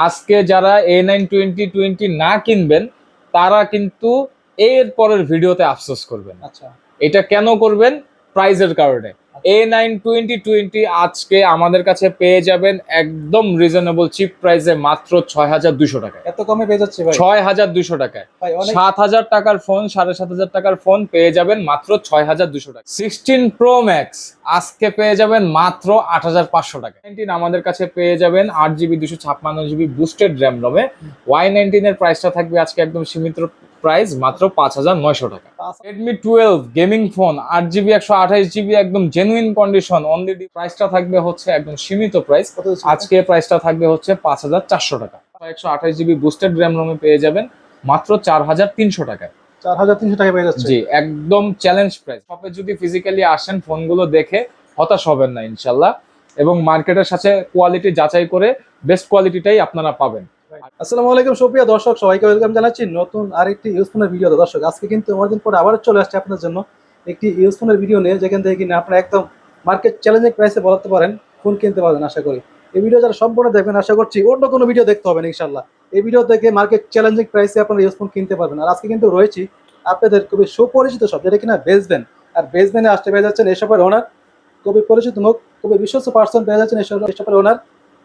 আজকে যারা A9 2020 না কিনবেন তারা কিন্তু এর পরের ভিডিওতে আফসোস করবেন। আচ্ছা, এটা কেন করবেন? প্রাইজের কারণে। A9 2020 আজকে আমাদের কাছে পেয়ে যাবেন একদম রিজনেবল চিপ প্রাইসে মাত্র 6200 টাকায়। এত কমে পেয়ে যাচ্ছে ভাই? 6200 টাকায়। ভাই অনেক। 7000 টাকার ফোন, 7500 টাকার ফোন পেয়ে যাবেন মাত্র 6200 টাকা। 16 প্রো ম্যাক্স আজকে পেয়ে যাবেন মাত্র 8500 টাকা। Y19 আমাদের কাছে পেয়ে যাবেন 8GB 256GB boosted RAM রমে। Y19 এর প্রাইসটা থাকবে আজকে একদম সীমিত প্রাইস মাত্র 5900 টাকা। Redmi 12 gaming phone 8GB 128GB একদম জেনুইন কন্ডিশন অনলি প্রাইসটা থাকবে হচ্ছে একদম সীমিত প্রাইস। কত হচ্ছে? আজকে প্রাইসটা থাকবে হচ্ছে 5400 টাকা। 128GB বুস্টেড র্যাম রমে পেয়ে যাবেন মাত্র 4300 টাকায়। 4300 টাকা পেয়ে যাচ্ছে? জি, একদম চ্যালেঞ্জ প্রাইস। শপে যদি ফিজিক্যালি আসেন ফোনগুলো দেখে হতাশ হবেন না ইনশাল্লাহ, এবং মার্কেটের সাথে কোয়ালিটি যাচাই করে বেস্ট কোয়ালিটিটাই আপনারা পাবেন। আসসালামু আলাইকুম সুপ্রিয় দর্শক, সবাইকে ওয়েলকাম জানাচ্ছি নতুন আরেকটি ইউজফোনের ভিডিও। দর্শক আজকে কিন্তু অনেকদিন পরে আবার চলে আসছে আপনাদের জন্য একটি ইউজফোনের ভিডিও নিয়ে, যেখান থেকে কিনে আপনারা একদম মার্কেট চ্যালেঞ্জিং প্রাইসে বলাতে পারেন ফোন কিনতে পারবেন। আশা করি এই ভিডিও যারা সম্পূর্ণ দেখবেন, আশা করছি অন্য কোনো ভিডিও দেখতে হবে না ইনশাল্লাহ। এই ভিডিও থেকে মার্কেট চ্যালেঞ্জিং প্রাইসে আপনারা ইউজফোন কিনতে পারবেন। আর আজকে কিন্তু রয়েছি আপনাদের খুবই সুপরিচিত শপ, যেটা কিনা বেসবেন। আর বেসবেনে আসতে পেয়ে যাচ্ছেন এসবের ওনার, খুবই পরিচিত মুখ, খুবই বিশ্বস্ত পার্সন পেয়ে যাচ্ছেন এসবের ওনার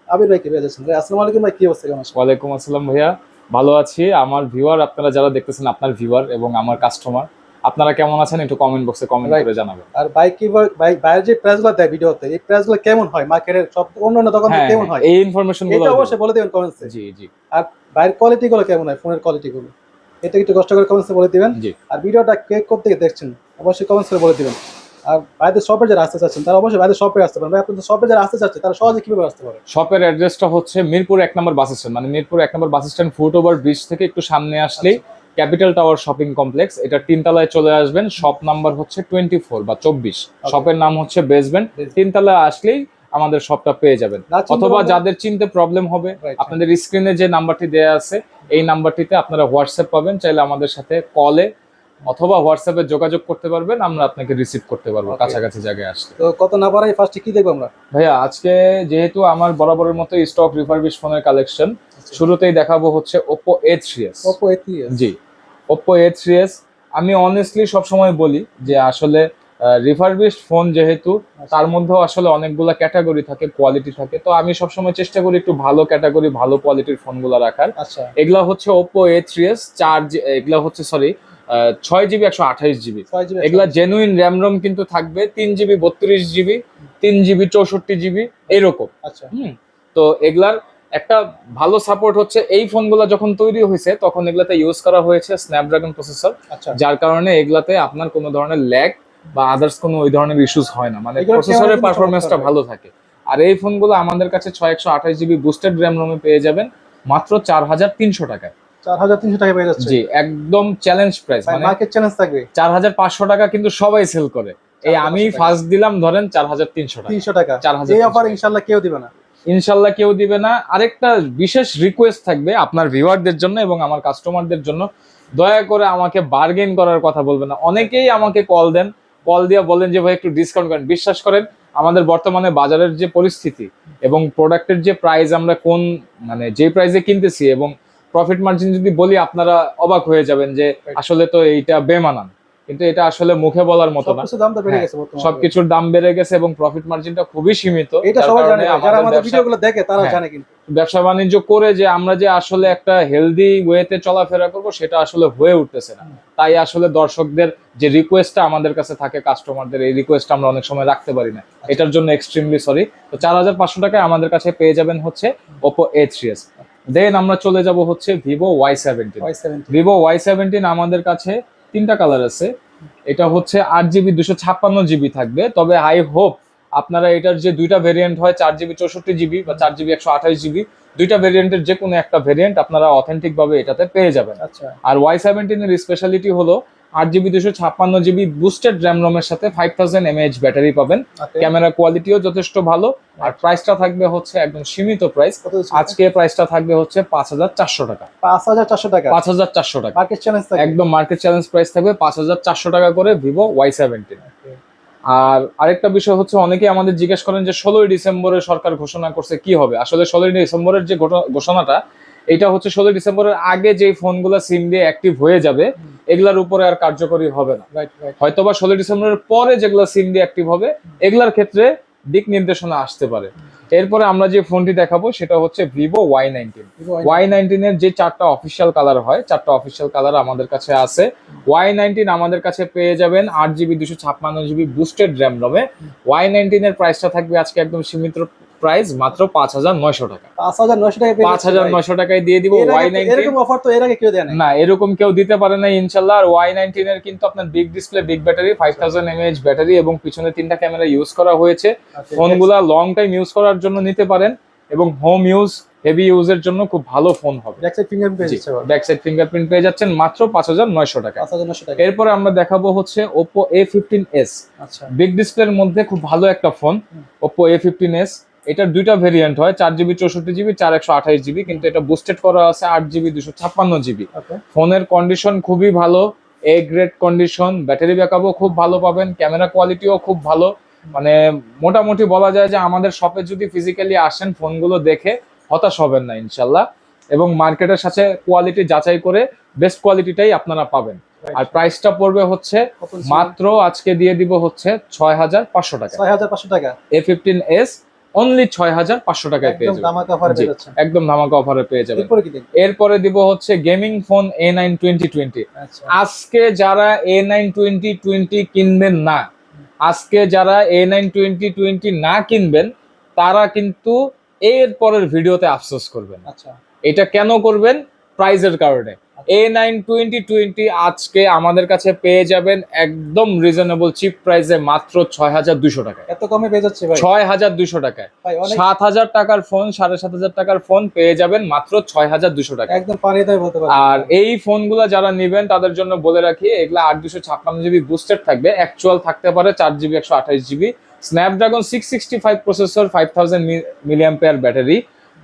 আবির ভাইকে পেয়ে যাচ্ছেন। ভাই আসসালামু আলাইকুম। ভাই কি অবস্থা, কেমন আছেন? ওয়ালাইকুম আসসালাম ভাইয়া, ভালো আছি। আমার ভিউয়ার, আপনারা যারা দেখতেছেন আপনার ভিউয়ার এবং আমার কাস্টমার, আপনারা কেমন আছেন একটু কমেন্ট বক্সে কমেন্ট করে জানাবেন। আর বাইক কি বাইরের যে প্রাইসগুলো দেয় ভিডিওতে, এই প্রাইসগুলো কেমন হয় মার্কেটের সব অন্যান্য দোকান থেকে কেমন হয়, এই ইনফরমেশন গুলো এটা অবশ্যই বলে দিবেন কমেন্টসে। জি জি। আর বাইরের কোয়ালিটি গুলো কেমন হয়, ফোনের কোয়ালিটি গুলো, এটা একটু কষ্ট করে কমেন্টসে বলে দিবেন। জি। আর ভিডিওটা কে কোথা থেকে দেখছেন অবশ্যই কমেন্টস করে বলে দিবেন। আর বাইরের শপে যারা আসতে চাচ্ছেন তারা অবশ্যই বাইরের শপে আসতে পারেন। ভাই আপনাদের শপে যারা আসতে চাচ্ছে তারা সহজে কিভাবে আসতে পারে? শপের অ্যাড্রেসটা হচ্ছে মিরপুর 1 নম্বর বাস স্ট্যান্ড, মানে মিরপুর 1 নম্বর bus stand foot over bridge থেকে একটু সামনে আসলেই ক্যাপিটাল টাওয়ার শপিং কমপ্লেক্স, এটা 3 তলায় চলে আসবেন। শপ নাম্বার হচ্ছে 24 বা 24। শপের নাম হচ্ছে বেসমেন্ট। 3 তলায় আসলেই আমাদের শপটা পেয়ে যাবেন। অথবা যাদের চিনতে প্রবলেম হবে, আপনাদের স্ক্রিনে যে নাম্বারটি দেয়া আছে এই নাম্বারটিতে আপনারা হোয়াটসঅ্যাপ পাবেন, চাইলে আমাদের সাথে কলে অথবা হোয়াটসঅ্যাপে যোগাযোগ করতে পারবেন, আমরা আপনাকে রিসিভ করতে পারবো কাছাকাছি জায়গায় আসলে। তো কত না বাড়াই ফার্স্টে কি দেখবো আমরা? ভাইয়া আজকে যেহেতু আমার বরাবরের মতো স্টক রিফারবিশ ফোনের কালেকশন, শুরুতেই দেখাবো হচ্ছে Oppo A3s। Oppo A3s? জি, Oppo A3s। আমি অনেস্টলি সবসময় বলি যে আসলে রিফারবিশড ফোন যেহেতু, তার মধ্যেও আসলে অনেকগুলো ক্যাটাগরি থাকে, কোয়ালিটি থাকে, তো আমি সবসময় চেষ্টা করি একটু ভালো ক্যাটাগরি ভালো কোয়ালিটির ফোনগুলো রাখার। আচ্ছা, এগুলা হচ্ছে Oppo A3s 4G, এগুলা হচ্ছে সরি 6GB 128GB। এগুলা জেনুইন র্যাম রম কিন্তু থাকবে 3GB 32GB, 3GB 64GB এরকম। আচ্ছা। তো এগুলার একটা ভালো সাপোর্ট হচ্ছে, এই ফোনগুলো যখন তৈরি হয়েছে তখন এগুলাতে ইউজ করা হয়েছে স্ন্যাপড্রাগন প্রসেসর, যার কারণে এগুলাতে আপনার কোনো ধরনের ল্যাগ বা আদার্স কোনো ওই ধরনের ইস্যুস হয় না, মানে প্রসেসরের পারফরমেন্সটা ভালো থাকে। আর এই ফোনগুলো আমাদের কাছে 6128GB বুস্টেড র্যাম রমে পেয়ে যাবেন মাত্র 4300 টাকায়। 4300 টাকা পেয়ে যাচ্ছে? জি, একদম চ্যালেঞ্জ প্রাইস, মানে মার্কেট চ্যালেঞ্জ থাকবে। 4500 টাকা কিন্তু সবাই সেল করে, এই আমি ফার্স্ট দিলাম ধরেন 4300 টাকা। 300 টাকা এই অফার ইনশাআল্লাহ কেউ দিবে না, ইনশাল্লাহ কেউ দিবে না। আরেকটা বিশেষ রিকোয়েস্ট থাকবে আপনার ভিউয়ারদের জন্য এবং আমার কাস্টমারদের জন্য, দয়া করে আমাকে বার্গেন করার কথা বলবেন না। অনেকেই আমাকে কল দিয়ে বলেন যে ভাই একটু ডিসকাউন্ট করেন। বিশ্বাস করেন, আমাদের বর্তমানে বাজারের যে পরিস্থিতি এবং প্রোডাক্টের যে প্রাইস, আমরা কোন মানে যে প্রাইসে কিনতেছি এবং প্রফিট মার্জিন যদি বলি আপনারা অবাক হয়ে যাবেন যে আসলে তো এইটা বেমানান, কিন্তু এটা আসলে মুখে বলার মতো না। সবকিছুর দাম বেড়ে গেছে এবং প্রফিট মার্জিনটা খুবই সীমিত। এটা সবাই জানে, যারা আমাদের ভিডিওগুলো দেখে তারা জানে। কিন্তু ব্যবসা বাণিজ্য করে যে আমরা যে আসলে একটা হেলদি ওয়েতে চলাফেরা করব সেটা আসলে হয়ে উঠতেছে না। তাই আসলে দর্শকদের যে রিকোয়েস্টটা আমাদের কাছে থাকে, কাস্টমারদের, এই রিকোয়েস্টটা আমরা অনেক সময় রাখতে পারি না, এটার জন্য এক্সট্রিমলি সরি। তো 4500 টাকায় আমাদের কাছে পেয়ে যাবেন হচ্ছে Oppo A3s। দেন আমরা চলে যাব হচ্ছে Vivo Y17। Vivo Y17 আমাদের কাছে 3টা কালার আছে। এটা হচ্ছে 8GB 256GB থাকবে, তবে আই হোপ আপনারা এটার যে দুইটা ভেরিয়েন্ট হয় 4GB 64GB বা 4GB 128GB, দুইটা ভেরিয়েন্টের যে কোনো একটা ভেরিয়েন্ট আপনারা অথেন্টিক ভাবে এটাতে পেয়ে যাবেন। আর Y17 এর স্পেশালিটি হলো 8GB 256GB বুস্টেড র্যাম রমের সাথে 5000 mAh ব্যাটারি পাবেন। ক্যামেরা কোয়ালিটিও যথেষ্ট ভালো। আর প্রাইসটা থাকবে হচ্ছে একদম সীমিত প্রাইস। আজকে প্রাইসটা থাকবে হচ্ছে 5400 টাকা। 5400 টাকা? 5400 টাকা মার্কেট চ্যালেঞ্জ থাকবে, একদম মার্কেট চ্যালেঞ্জ প্রাইস থাকবে 5400 টাকা করে Vivo Y17। আর আরেকটা বিষয় হচ্ছে, অনেকেই আমাদের জিজ্ঞেস করেন যে 16ই ডিসেম্বরে সরকার ঘোষণা করছে, কি হবে। আসলে 16ই ডিসেম্বরের যে ঘোষণাটা, এটা হচ্ছে 16ই ডিসেম্বরের আগে যে ফোনগুলো সিম দিয়ে অ্যাক্টিভ হয়ে যাবে এগুলার উপরে আর কার্যকরী হবে না। হয়তোবা 16ই ডিসেম্বরের পরে যেগুলো সিম দিয়ে অ্যাক্টিভ হবে এগুলার ক্ষেত্রে দিক নির্দেশনা আসতে পারে। এরপরে আমরা যে ফোনটি দেখাবো সেটা হচ্ছে ভিভো Y19। Y19 এর যে 4টা অফিসিয়াল কালার হয়, 4টা অফিসিয়াল কালার আমাদের কাছে আছে। Y19 আমাদের কাছে পেয়ে যাবেন 8GB 256GB boosted RAM রমে। Y19 এর প্রাইসটা থাকবে আজকে একদম সীমিত প্রাইস, মাত্র 5900 টাকা। 5900 টাকা 5900 টাকায় দিয়ে দিব Y19। এরকম অফার তো এর আগে কেউ দেয় না, এরকম কেউ দিতে পারে না ইনশাল্লাহ। আর Y19 এর কিন্তু আপনার big display, big battery, 5000 mAh battery এবং পিছনে 3টা ক্যামেরা ইউজ করা হয়েছে। ফোনগুলা লং টাইম ইউজ করার জন্য নিতে পারেন এবং হোম ইউজ, হেভি ইউজের জন্য খুব ভালো ফোন হবে। ব্যাক সাইড ফিঙ্গারপ্রিন্ট পেয়ে যাচ্ছে, ব্যাক সাইড ফিঙ্গারপ্রিন্ট পেয়ে যাচ্ছেন মাত্র 5900 টাকা। 5900 টাকা। এরপরে আমরা দেখাবো হচ্ছে Oppo A15s। আচ্ছা, বিগ ডিসপ্লের মধ্যে খুব ভালো একটা ফোন Oppo A15s। এটার দুইটা ভেরিয়েন্ট হয়, 4GB 64GB, 4128GB, কিন্তু এটা বুস্টেড করা আছে 8GB 256GB। ওকে। ফোনের কন্ডিশন খুবই ভালো, এ গ্রেড কন্ডিশন, ব্যাটারি ব্যাকআপও খুব ভালো পাবেন, ক্যামেরা কোয়ালিটিও খুব ভালো। মানে মোটামুটি বলা যায় যে আমাদের শপে যদি ফিজিক্যালি আসেন ফোনগুলো দেখে হতাশ হবেন না ইনশাল্লাহ। এবং মার্কেটের সাথে কোয়ালিটি যাচাই করে বেস্ট কোয়ালিটিটাই আপনারা পাবেন। আর প্রাইসটা পড়বে হচ্ছে মাত্র, আজকে দিয়ে দিব হচ্ছে 6500 টাকা। 6500 টাকা A15s অনলি 6500 টাকায় পেয়ে একদম যাবেন। ধামাকা অফারে পেয়ে যাচ্ছেন। একদম ধামাকা অফারে পেয়ে যাবেন। এরপরে কি দেখব? এরপরে দিব হচ্ছে গেমিং ফোন A9 2020। আচ্ছা, আজকে যারা A9 2020 কিনবেন না, আজকে যারা A9 2020 না কিনবেন, তারা কিন্তু এর পরের ভিডিওতে আফসোস করবেন। আচ্ছা, এটা কেন করবেন? প্রাইজের কারণে। A9 2020 আজকে আমাদের কাছে পেয়ে যাবেন একদম রিজনেবল চিপ প্রাইসে, মাত্র 6200 টাকায়। এত কমে পেয়ে যাচ্ছে ভাই? 6200 টাকায়। ভাই অনেক 7000 টাকার ফোন, 7500 টাকার ফোন পেয়ে যাবেন মাত্র 6200 টাকা। একদম পানির দামে বলতে পারেন। আর এই ফোনগুলো যারা নেবেন তাদের জন্য বলে রাখি, এগুলা 8256GB বুস্টেড থাকবে, অ্যাকচুয়াল থাকতে পারে 4GB 128GB, Snapdragon 665 processor, 5000 mAh battery,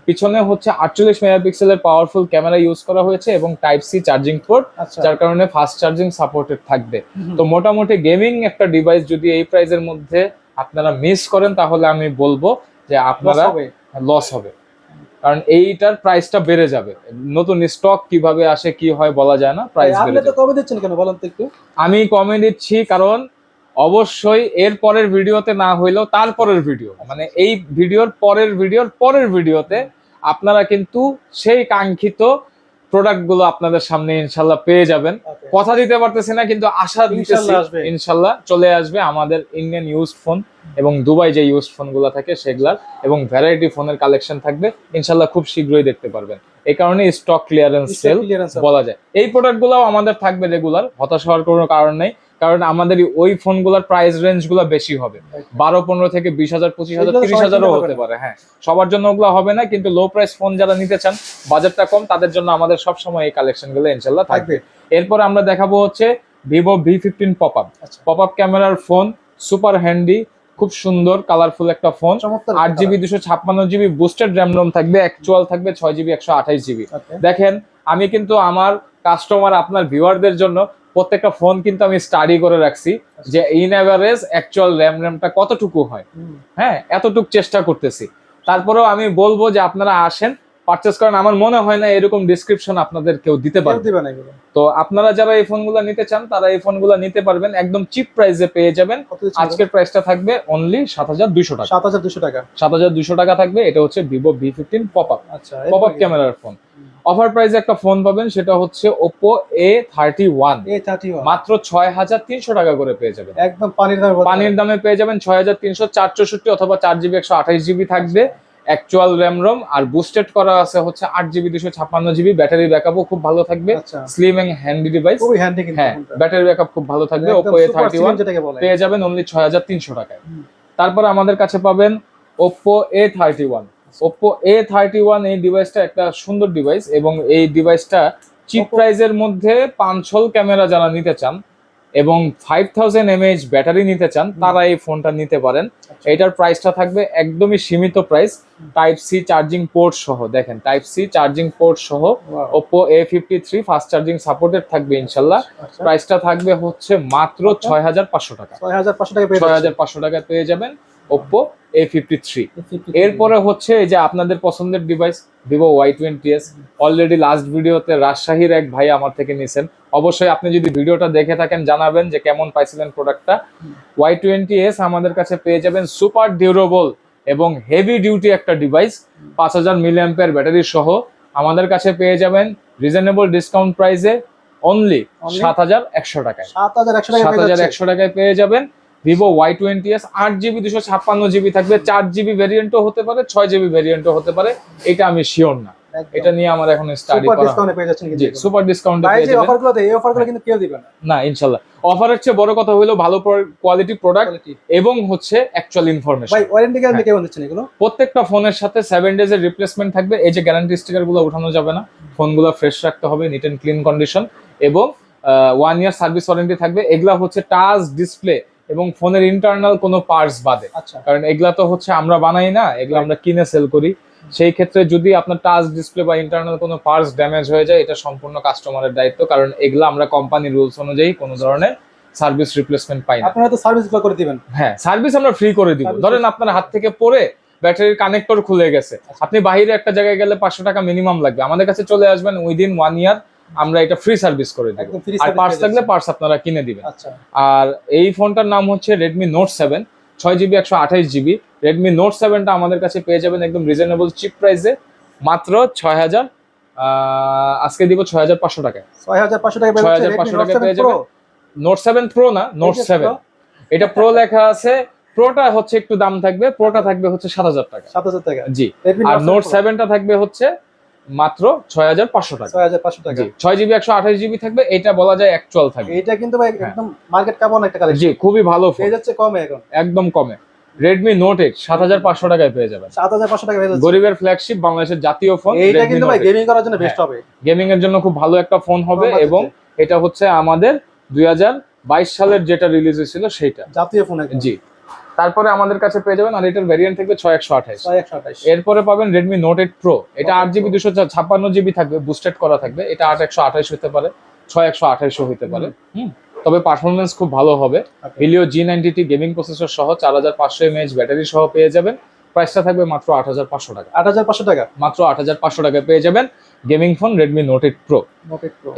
পিছনে হচ্ছে 48 মেগাপিক্সেলের পাওয়ারফুল ক্যামেরা ইউজ করা হয়েছে এবং টাইপ সি চার্জিং পোর্ট, আচ্ছা, যার কারণে ফাস্ট চার্জিং সাপোর্টেড থাকবে। তো মোটামুটি গেমিং একটা ডিভাইস যদি এই প্রাইসের মধ্যে আপনারা মিস করেন তাহলে আমি বলবো যে আপনারা লস হবে, কারণ এইটার প্রাইসটা বেড়ে যাবে। নতুন স্টক কিভাবে আসে কি হয় বলা যায় না, প্রাইস আপনি বেড়ে তো যাবে। কমে দিচ্ছেন কেন বলেন তো একটু? আমি কমে দিচ্ছি কারণ অবশ্যই এর পরের ভিডিওতে না হইলেও তারপরের ভিডিও, মানে এই ভিডিওর পরের ভিডিওতে আপনারা কিন্তু সেই কাঙ্ক্ষিত প্রোডাক্টগুলো আপনাদের সামনে ইনশাল্লাহ পেয়ে যাবেন। Okay. কথা দিতে পারতেছি না কিন্তু আশা দিতেছি ইনশাল্লাহ আসবে। ইনশাল্লাহ চলে আসবে আমাদের ইন্ডিয়ান ইউজড ফোন এবং দুবাই যে ইউজড ফোনগুলো থাকে সেগুলার, এবং ভ্যারাইটি ফোনের কালেকশন থাকবে ইনশাল্লাহ, খুব শীঘ্রই দেখতে পারবেন। এই কারণে স্টক ক্লিয়ারেন্স সেল বলা যায়। এই প্রোডাক্টগুলোও আমাদের থাকবে রেগুলার, হতাশ হওয়ার কোনো কারণ নেই, কারণ আমাদের ওই ফোনগুলোর প্রাইস রেঞ্জ গুলো বেশি হবে, 12-15 থেকে 20,000, 25,000, 30,000ও হতে পারে। হ্যাঁ, সবার জন্য ওগুলো হবে না, কিন্তু লো প্রাইস ফোন যারা নিতে চান, বাজেটটা কম, তাদের জন্য আমাদের সবসময় এই কালেকশন গুলো ইনশাল্লাহ থাকবে। এরপর আমরা দেখাবো হচ্ছে ভিভো V15 পপআপ। পপআপ ক্যামেরার ফোন, সুপার হ্যান্ডি, খুব সুন্দর কালারফুল একটা phone. 8GB 256GB boosted RAM ROM থাকবে, অ্যাকচুয়াল থাকবে 6GB 128GB। দেখেন, আমি কিন্তু আমার কাস্টমার, আপনার ভিউয়ারদের জন্য প্রত্যেকটা ফোন কিন্তু আমি স্টাডি করে রাখছি যে ইন এভারেজ অ্যাকচুয়াল র্যামটা কতটুকু হয়। হ্যাঁ, এতটুকু চেষ্টা করতেছি। তারপরেও আমি বলবো যে আপনারা আসেন, পারচেজ করেন। আমার মনে হয় না এরকম ডেসক্রিপশন আপনাদের কেউ দিতে পারবে। তো আপনারা যারা এই ফোনগুলো নিতে চান তারা এই ফোনগুলো নিতে পারবেন, একদম চিপ প্রাইসে পেয়ে যাবেন। আজকের প্রাইসটা থাকবে অনলি 7200 টাকা। 7200 টাকা, 7200 টাকা থাকবে। এটা হচ্ছে ভিভো V15 পপআপ। আচ্ছা, পপআপ ক্যামেরার ফোন। অফার প্রাইসে একটা ফোন পাবেন, সেটা হচ্ছে Oppo A31। মাত্র 6300 টাকা করে পেয়ে যাবেন, একদম পানির দামে পেয়ে যাবেন 6300, 464 অথবা 4GB 128GB থাকবে, অ্যাকচুয়াল র্যাম রোম, আর বুস্টেড করা আছে হচ্ছে 8GB 256GB, ব্যাটারি ব্যাকআপও খুব ভালো থাকবে, স্লিম এন্ড হ্যান্ডি ডিভাইস। খুবই হ্যান্ডি কিন্তু। হ্যাঁ, ব্যাটারি ব্যাকআপ খুব ভালো থাকবে। Oppo A31 পেয়ে যাবেন অনলি 6300 টাকায়। তারপর আমাদের কাছে পাবেন Oppo A31। Oppo A31 এই ডিভাইসটা একটা সুন্দর ডিভাইস, এবং এই ডিভাইসটা চিপ প্রাইজের মধ্যে পাঞ্চল ক্যামেরা যারা নিতে চান এবং 5000 mAh ব্যাটারি নিতে চান তারা এই ফোনটা নিতে পারেন। এটার প্রাইসটা থাকবে একদমই সীমিত price, type C charging port সহ। দেখেন টাইপ সি চার্জিং পোর্ট সহ Oppo A53 fast charging supported থাকবে ইনশাল্লাহ। আচ্ছা। প্রাইসটা থাকবে হচ্ছে মাত্র 6500 টাকা। 6500 টাকা পেয়ে যাচ্ছে। 6500 টাকায় পেয়ে যাবেন Oppo A53। এরপরে হচ্ছে এই যে আপনাদের পছন্দের device Vivo Y20s। Already last ভিডিওতে রাজশাহীর এক ভাই আমার থেকে নিছেন, অবশ্যই আপনি যদি ভিডিওটা দেখে থাকেন জানাবেন যে কেমন পাইছিলেন প্রোডাক্টটা। Y20s আমাদের কাছে পেয়ে যাবেন সুপার ডিউরেবল এবং হেভি ডিউটি একটা ডিভাইস, 5000 mAh ব্যাটারি সহ আমাদের কাছে পেয়ে যাবেন রিজনেবল ডিসকাউন্ট প্রাইসে অনলি 7100 টাকায়। 7100 টাকায় পেয়ে যাবেন Vivo Y20s। 8GB 256GB থাকবে, 4GB ভেরিয়েন্টও হতে পারে, 6GB ভেরিয়েন্টও হতে পারে, এটা আমি শিওর না, এটা নিয়ে আমার এখন স্টাডি করা। ডিসকাউন্টে পেয়ে যাচ্ছেন কিন্তু। জি সুপার ডিসকাউন্টে ভাই পেয়ে যে যাবেন। অফারগুলোতে এই অফারগুলো কিন্তু কেউ দিবে না। না ইনশাআল্লাহ, অফারের চেয়ে বড় কথা হলো ভালো কোয়ালিটি প্রোডাক্ট এবং হচ্ছে অ্যাকচুয়াল ইনফরমেশন। ভাই ওয়ারেন্টি গ্যারান্টি কেমন দিচ্ছেন এগুলো? প্রত্যেকটা ফোনের সাথে 7 days এর রিপ্লেসমেন্ট থাকবে। এই যে গ্যারান্টি স্টিকার গুলো উঠানো যাবে না, ফোনগুলো ফ্রেশ রাখতে হবে, নিট এন্ড ক্লিন কন্ডিশন, এবং 1 year সার্ভিস ওয়ারেন্টি থাকবে। এগুলা হচ্ছে টাচ ডিসপ্লে এবং ফোনের ইন্টারনাল কোনো পার্টস বাদে, আচ্ছা। কারণ এগুলা তো হচ্ছে আমরা বানাই না, এগুলো আমরা কিনে সেল করি। সেই ক্ষেত্রে যদি আপনার টাচ ডিসপ্লে বা ইন্টারনাল কোনো পার্টস ড্যামেজ হয়ে যায়, এটা সম্পূর্ণ কাস্টমারের দায়িত্ব, কারণ এগুলো আমরা কোম্পানি রুলস অনুযায়ী কোনো ধরনের সার্ভিস রিপ্লেসমেন্ট পাই না। আপনারা তো সার্ভিসগুলো করে দিবেন? হ্যাঁ, সার্ভিস আমরা ফ্রি করে দিব। ধরেন আপনার হাত থেকে পড়ে ব্যাটারির কানেক্টর খুলে গেছে, আপনি বাইরে একটা জায়গায় গেলে 500 টাকা মিনিমাম লাগবে, আমাদের কাছে চলে আসবেন উইদিন 1 year, আমরা এটা ফ্রি সার্ভিস করে দেব। আর পার্টস লাগলে পার্টস আপনারা কিনে দিবেন। আচ্ছা। আর এই ফোনটার নাম হচ্ছে Redmi Note 7, 6GB 128GB। Redmi Note 7টা আমাদের কাছে পেয়ে যাবেন একদম রিজনেবল চিপ প্রাইসে, মাত্র 6000, আজকে দিব 6500 টাকায়। 6500 টাকা পেয়ে যাচ্ছে। 6500 টাকায় পেয়ে যাবেন Note 7 Pro না, Note 7। এটা প্রো লেখা আছে, প্রোটা হচ্ছে একটু দাম থাকবে, প্রোটা থাকবে হচ্ছে 7000 টাকা। 7000 টাকা জি। আর Note 7টা থাকবে হচ্ছে মাত্র 6500 টাকা। 6500 টাকা। জি, 6GB 128GB থাকবে, এটা বলা যায় অ্যাকচুয়াল থাকবে। এটা কিন্তু ভাই একদম মার্কেট কাপানো একটা কালেকশন। জি, খুবই ভালো ফোন, পেয়ে যাচ্ছে কমে এখন, একদম কমে। Redmi Note 8 7500 টাকায় পেয়ে যাবেন। 7500 টাকা পেয়ে যাচ্ছে। গরিবের ফ্ল্যাগশিপ, বাংলাদেশের জাতীয় ফোন। এইটা কিন্তু ভাই গেমিং করার জন্য বেস্ট হবে, গেমিং এর জন্য খুব ভালো একটা ফোন হবে। এবং এটা হচ্ছে আমাদের 2022 সালের যেটা রিলিজ হয়েছিল সেটা জাতীয় ফোন একদম। জি। তারপরে আমাদের কাছে পেয়ে যাবেন, আর এটার ভেরিয়েন্ট থাকবে 6128। 6128। এরপরে পাবেন Redmi Note 8 Pro, এটা 8GB 256GB থাকবে, বুস্টেড করা থাকবে। এটা 8128 হতে পারে, 6128 হতে পারে। তবে পারফরমেন্স খুব ভালো হবে। Helio G90T গেমিং প্রসেসর সহ 4500 mAh ব্যাটারি সহ পেয়ে যাবেন। প্রাইসটা থাকবে মাত্র 8500 টাকা। 8500 টাকা, মাত্র 8500 টাকায় পেয়ে যাবেন gaming phone Redmi Note 8 Pro।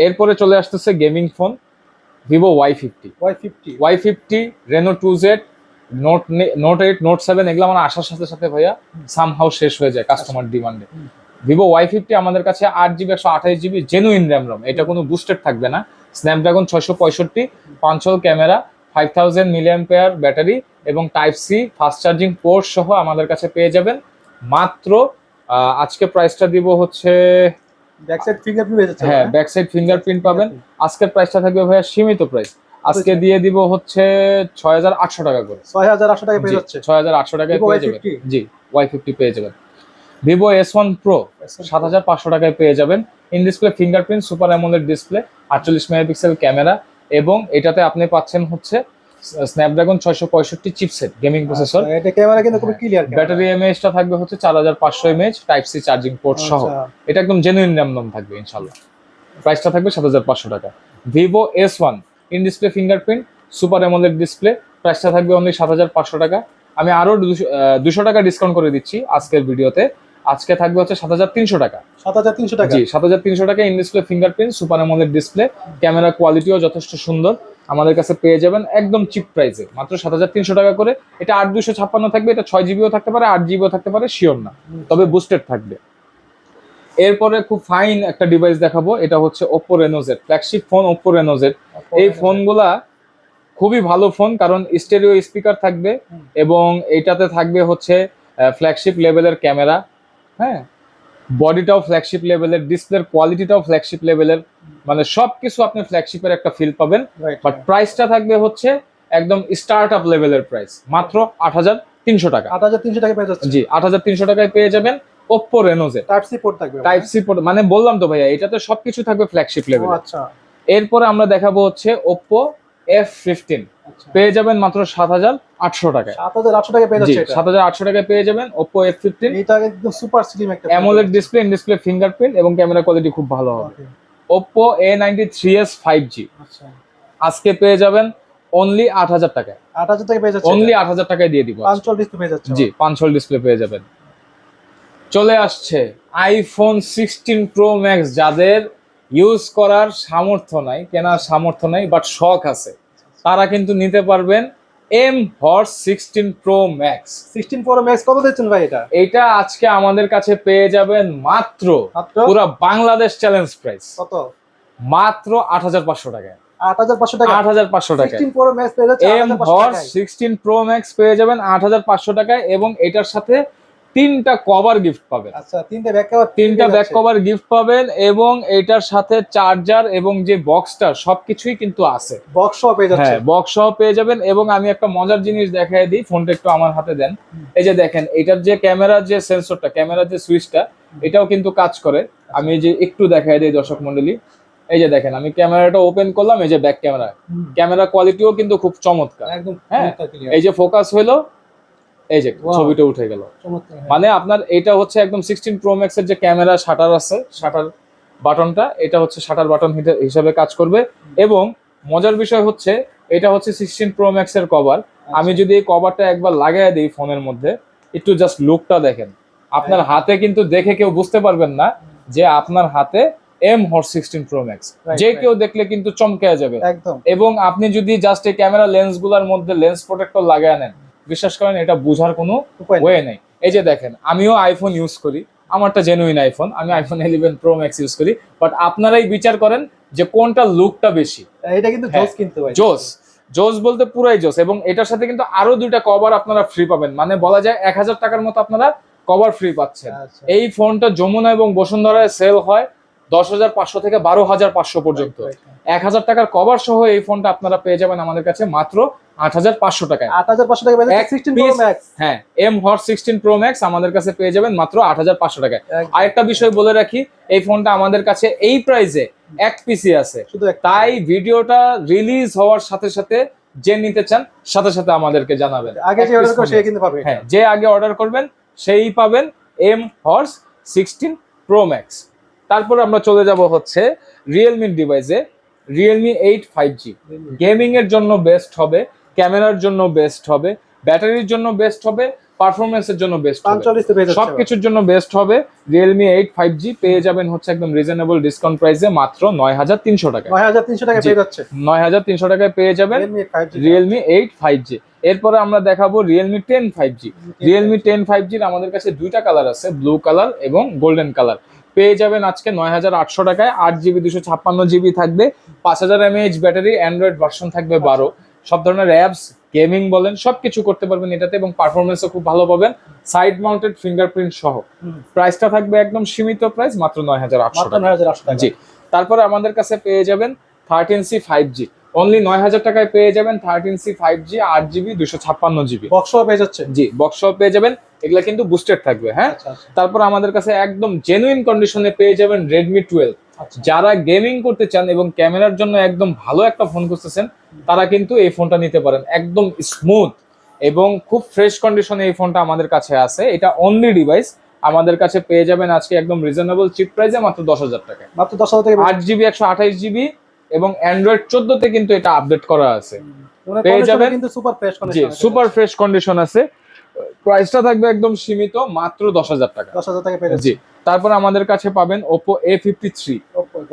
এরপরে চলে আসতেছে gaming phone Vivo Y50। Y50, Reno 2Z, Note 8, Note 7 এগুলো আমার আসার সাথে সাথে ভাইয়া সামহাউ শেষ হয়ে যায় কাস্টমার ডিমান্ডে। Vivo Y50 আমাদের কাছে 8GB 128GB genuine RAM ROM, এটা কোনো বুস্টেড থাকবে না। Snapdragon 665, punch hole camera, 5000 mAh battery এবং type C fast charging port সহ আমাদের কাছে পেয়ে যাবেন মাত্র, আজকে প্রাইসটা দিব হচ্ছে, ব্যাক সাইড ফিঙ্গারপ্রিন্ট পেয়ে যাচ্ছে। হ্যাঁ, ব্যাক সাইড ফিঙ্গারপ্রিন্ট পাবেন। আজকের প্রাইসটা থাকবে ভাইয়া সীমিত প্রাইস, আজকে দিয়ে দিব হচ্ছে 6800 টাকা করে। 6800 টাকা পেয়ে যাচ্ছে। 6800 টাকায় পেয়ে যাবেন। জি, Y50 পেয়ে যাবেন। Vivo S1 Pro 7500 টাকায় পেয়ে যাবেন। In display fingerprint, super amoled display, 48 megapixel camera, এবং এটাতে আপনি পাচ্ছেন হচ্ছে স্ন্যাপড্রাগন 665 চিপসেট গেমিং প্রসেসর। এটা ক্যামেরা কিন্তু খুব ক্লিয়ার। ব্যাটারি এমএএইচটা থাকবে হচ্ছে 4500 mAh type C charging port সহ। এটা একদম জেনুইন র্যাম রম থাকবে ইনশাআল্লাহ। প্রাইসটা থাকবে 7500 টাকা। Vivo S1 in display fingerprint, super amoled display, প্রাইসটা থাকবে অনলি 7500 টাকা। আমি আরো 200 টাকা ডিসকাউন্ট করে দিচ্ছি আজকের ভিডিওতে, আজকে থাকবে হচ্ছে 7300 টাকা। 7300 টাকা। জি, 7300 টাকা। In display fingerprint, super amoled display, camera কোয়ালিটিও যথেষ্ট সুন্দর, আমাদের কাছে পেয়ে যাবেন একদম চিপ প্রাইসে মাত্র 7300 টাকা করে। এটা 8256 থাকবে, এটা 6GBও থাকতে পারে, 8GBও থাকতে পারে, শিওর না, তবে বুস্টেড থাকবে। এরপরে খুব ফাইন একটা ডিভাইস দেখাবো, এটা হচ্ছে Oppo Reno Z, flagship phone Oppo Reno Z। এই ফোনগুলা খুবই ভালো ফোন, কারণ স্টেরিও স্পিকার থাকবে এবং এটাতে থাকবে হচ্ছে ফ্ল্যাগশিপ লেভেলের ক্যামেরা, হ্যাঁ, বডিটাও ফ্ল্যাগশিপ লেভেলের, ডিসপ্লের কোয়ালিটিটাও ফ্ল্যাগশিপ লেভেলের, মানে সবকিছু আপনি ফ্ল্যাগশিপের একটা ফিল পাবেন। বাট প্রাইসটা থাকবে হচ্ছে একদম স্টার্ট আপ লেভেলের প্রাইস, মাত্র 8300 টাকা। 8300 টাকা পেয়ে যাচ্ছে। জি, 8300 টাকায় পেয়ে যাবেন Oppo Reno Z। Type C port থাকবে। টাইপ সি পোর্ট, মানে বললাম তো ভাইয়া, এটাতে সবকিছু থাকবে ফ্ল্যাগশিপ লেভেলে। আচ্ছা। এরপরে আমরা দেখাবো হচ্ছে Oppo F15 পেয়ে যাবেন মাত্র 7,800 টাকায়। 7,800 টাকা পেয়ে জি, যাচ্ছে এটা। 7,800 টাকায় পেয়ে যাবেন Oppo F15। এটা একদম সুপার স্লিম একটা AMOLED display, in display fingerprint এবং ক্যামেরা কোয়ালিটি খুব ভালো হবে। ওকে। Oppo A93s 5G আচ্ছা, আজকে পেয়ে যাবেন অনলি 8,000 টাকায়। 8,000 টাকা পেয়ে যাচ্ছে অনলি এটা। 8,000 টাকায় দিয়ে দিব আজকে। পাঞ্চল ডিসপ্লে পেয়ে যাচ্ছে। জি, পাঁচশো ডিসপ্লে পেয়ে যাবেন। চলে আসছে আইফোন 16 প্রো ম্যাক্স, যাদের ইউজ করার সামর্থ্য নাই, কেনার সামর্থ্য নাই, বাট শখ আছে, তারা কিন্তু নিতে পারবেন এম হর্স 16 প্রো ম্যাক্স। 16 প্রো ম্যাক্স কত দিচ্ছেন ভাই এটা? এটা আজকে আমাদের কাছে পেয়ে যাবেন মাত্র মাত্র পুরো বাংলাদেশ চ্যালেঞ্জ প্রাইস কত? মাত্র 8,500 টাকায়। 8,500 টাকা। 8,500 টাকায় 16 প্রো ম্যাক্স পেয়ে যাচ্ছে এম 8,500 হর্স টাকায়। 16 প্রো ম্যাক্স পেয়ে যাবেন 8,500 টাকায় এবং এটার সাথে 3টা কভার গিফট পাবেন। আচ্ছা, তিনটা ব্যাক কভার, 3টা ব্যাক কভার গিফট পাবেন এবং এটার সাথে চার্জার এবং যে বক্সটা সবকিছুই কিন্তু আছে। বক্স সহ পেয়ে যাচ্ছে। হ্যাঁ, বক্স সহ পেয়ে যাবেন। এবং আমি একটা মজার জিনিস দেখাই দিই, ফোনটা একটু আমার হাতে দেন। এই যে দেখেন, এটার যে ক্যামেরার যে সেন্সরটা, ক্যামেরার যে সুইচটা, এটাও কিন্তু কাজ করে। আমি এই যে একটু দেখাই দিই দর্শক মণ্ডলী, এই যে দেখেন আমি ক্যামেরাটা ওপেন করলাম, এই যে ব্যাক ক্যামেরা, ক্যামেরা কোয়ালিটিও কিন্তু খুব চমৎকার। একদম হ্যাঁ, ক্লিয়ার। এই যে ফোকাস হইলো, এই যে Wow. ছবিটা উঠে গেল। চমৎকার। মানে আপনার এটা হচ্ছে একদম 16 প্রো ম্যাক্স এর যে ক্যামেরা শাটার আছে, শাটার বাটনটা, এটা হচ্ছে শাটার বাটন হিসেবে কাজ করবে। এবং মজার বিষয় হচ্ছে এটা হচ্ছে 16 প্রো ম্যাক্স এর কভার। আমি যদি এই কভারটা একবার লাগাই দিই ফোনের মধ্যে, একটু জাস্ট লুকটা দেখেন, আপনার হাতে কিন্তু দেখে কেউ বুঝতে পারবেন না যে আপনার হাতে এম হর্স 16 প্রো ম্যাক্স। যে কেউ দেখলে কিন্তু চমকে যাবে একদম। এবং আপনি যদি জাস্ট এই ক্যামেরা লেন্স গুলার মধ্যে লেন্স প্রোটেক্টর লাগায় নেন, বিশ্বাস করেন এটা বোঝার কোনো উপায় নেই। ওয়ে নেই। এই যে দেখেন, আমিও আইফোন ইউজ করি, আমারটা জেনুইন আইফোন, আমি আইফোন 11 প্রো ম্যাক্স ইউজ করি, বাট আপনারাই বিচার করেন যে কোনটা লুকটা বেশি। এটা কিন্তু জোস কিন্তু ভাই। জোস, জোস বলতে পুরাই জোস। এবং এটার সাথে কিন্তু আরো 2টা কভার আপনারা ফ্রি পাবেন, মানে বলা যায় 1,000 টাকার মতো আপনারা কভার ফ্রি পাচ্ছেন। আচ্ছা। এই ফোনটা যমুনা এবং বসুন্ধরায় সেল হয় 10,500 থেকে 12,500 পর্যন্ত। 1,000 টাকার কভার সহ এই ফোনটা আপনারা পেয়ে যাবেন আমাদের কাছে মাত্র 8,500 টাকায়। 8,500 টাকা পেয়ে যাচ্ছে 16 প্রো ম্যাক্স। হ্যাঁ, এম হর্স 16 প্রো ম্যাক্স আমাদের কাছে পেয়ে যাবেন মাত্র 8,500 টাকায়। আরেকটা বিষয় বলে রাখি, এই ফোনটা আমাদের কাছে এই প্রাইসে এক পিসি আছে, শুধু এক। তাই ভিডিওটা রিলিজ হওয়ার সাথে সাথে যে নিতে চান সাথে সাথে আমাদেরকে জানাবেন। আগে যে অর্ডার করে সে কিন্তু পাবে। হ্যাঁ, যে আগে অর্ডার করবেন সেই পাবেন এম হর্স 16 প্রো ম্যাক্স। তারপর আমরা চলে যাব হচ্ছে রিয়েলমির ডিভাইসে, রিয়েলমি 8 5G। গেমিং এর জন্য বেস্ট হবে, ক্যামেরার জন্য বেস্ট হবে, ব্যাটারির জন্য বেস্ট হবে, পারফরমেন্সের জন্য বেস্ট হবে, 45 পেয়ে যাচ্ছে। সবকিছুর জন্য বেস্ট হবে। রিয়েলমি 8 5G পেয়ে যাবেন হচ্ছে একদম রিজনেবল ডিসকাউন্ট প্রাইসে মাত্র 9,300 টাকায়। 9,300 টাকা পেয়ে যাচ্ছে। 9,300 টাকায় পেয়ে যাবেন Realme 5G। Realme 8 5G। এরপরে আমরা দেখাবো রিয়েলমি 10 5G। রিয়েলমি 10 5G এর আমাদের কাছে 2টা কালার আছে, ব্লু কালার এবং গোল্ডেন কালার। পেয়ে যাবেন আজকে 9,800 টাকায়। 8GB 256GB থাকবে, 5000 mAh ব্যাটারি, অ্যান্ড্রয়েড ভার্সন থাকবে 12। সব ধরনের অ্যাপস, গেমিং বলেন সবকিছু করতে পারবেন এটাতে এবং পারফরমেন্সও খুব ভালো পাবেন, সাইড মাউন্টেড ফিঙ্গারপ্রিন্ট সহ। প্রাইসটা থাকবে একদম সীমিত প্রাইস, মাত্র 9,800 মাত্র টাকা। 9,800 টাকা। জি, তারপরে আমাদের কাছে পেয়ে যাবেন 13C 5G। অনলি 9,000 টাকায় পেয়ে যাবেন 13C 5G, 8GB 256GB। Box সহ পেয়ে যাচ্ছে। জি, বক্স সহ পেয়ে যাবেন, এগুলা কিন্তু বুস্টেড থাকবে। হ্যাঁ, আচ্ছা আচ্ছা। তারপর আমাদের কাছে একদম জেনুইন কন্ডিশনে পেয়ে যাবেন Redmi 12। আচ্ছা। যারা গেমিং করতে চান এবং ক্যামেরার জন্য একদম ভালো একটা ফোন খুঁজতেছেন, তারা কিন্তু এই ফোনটা নিতে পারেন। একদম স্মুথ এবং খুব ফ্রেশ কন্ডিশনে এই ফোনটা আমাদের কাছে আছে। এটা অনলি ডিভাইস আমাদের কাছে পেয়ে যাবেন আজকে একদম রিজনেবল চিপ প্রাইসে মাত্র 10,000 টাকায়। মাত্র 10,000 টাকা। 8GB 128GB এবং অ্যান্ড্রয়েড 14 তে কিন্তু এটা আপডেট করা আছে। মানে পেয়ে যাবেন কিন্তু সুপার ফ্রেশ জি, কন্ডিশন। সুপার ফ্রেশ কন্ডিশন আছে। প্রাইসটা থাকবে একদম সীমিত, মাত্র 10,000 টাকা। 10,000 টাকা পেয়ে যাচ্ছে। জি, তারপর আমাদের কাছে পাবেন Oppo A53।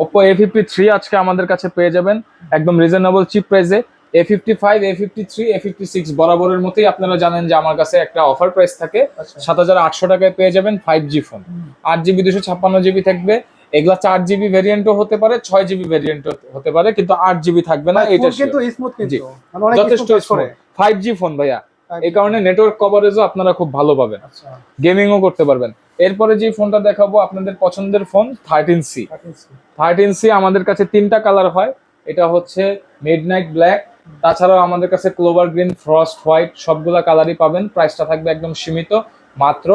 Oppo A53 আজকে আমাদের কাছে পেয়ে যাবেন একদম রিজনেবল চিপ প্রাইসে। A55, A53, A56 বরাবরের মতোই আপনারা জানেন যে আমার কাছে একটা অফার প্রাইস থাকে, 7,800 টাকায় পেয়ে যাবেন 5G ফোন। 8GB 256GB থাকবে। এগুলা 4GB ভেরিয়েন্টও হতে পারে, 6GB ভেরিয়েন্টও হতে পারে, কিন্তু 8GB থাকবে না। এটা কিন্তু স্মুথ কিন্তু মানে অনেক যথেষ্ট স্মুথ। 5G ফোন ভাইয়া, এই কারণে নেটওয়ার্ক কভারেজও আপনারা খুব ভালো পাবেন, আচ্ছা। গেমিংও করতে পারবেন। এরপরে যে ফোনটা দেখাবো আপনাদের পছন্দের ফোন 13C। 13C আমাদের কাছে 3টা কালার হয়, এটা হচ্ছে মিডনাইট ব্ল্যাক, তাছাড়াও আমাদের কাছে ক্লোভার গ্রিন, ফ্রস্ট হোয়াইট, সবগুলা কালারই পাবেন। প্রাইসটা থাকবে একদম সীমিত, মাত্র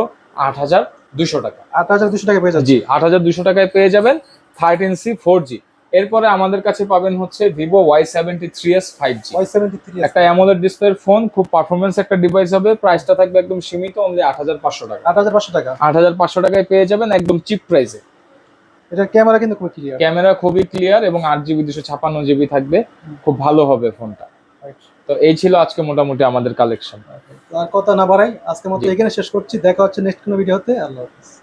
8,200 টাকা। 8,200 টাকা পেয়ে যাচ্ছে। জি, 8,200 টাকায় পেয়ে যাবেন 13C 4G। এরপরে আমাদের কাছে পাবেন হচ্ছে ভিভো Y73s 5G, Y73 একটা অ্যামোলেড ডিসপ্লের ফোন, খুব পারফরমেন্স একটা ডিভাইস হবে। প্রাইসটা থাকবে একদম সীমিত, অনলি ৮৫০০ টাকা। ৮৫০০ টাকা। ৮৫০০ টাকায় পেয়ে যাবেন একদম চিপ প্রাইসে। এটার ক্যামেরা কিন্তু খুব ক্লিয়ার। ক্যামেরা খুবই ক্লিয়ার এবং 8GB 256GB থাকবে, খুব ভালো হবে ফোনটা। তো এই ছিল আজকে মোটামুটি আমাদের কালেকশন। আর কথা না বাড়াই, আজকের মতো জি। এখানে শেষ করছি। দেখা হচ্ছে নেক্সট কোনো ভিডিওতে। আল্লাহ হাফেজ।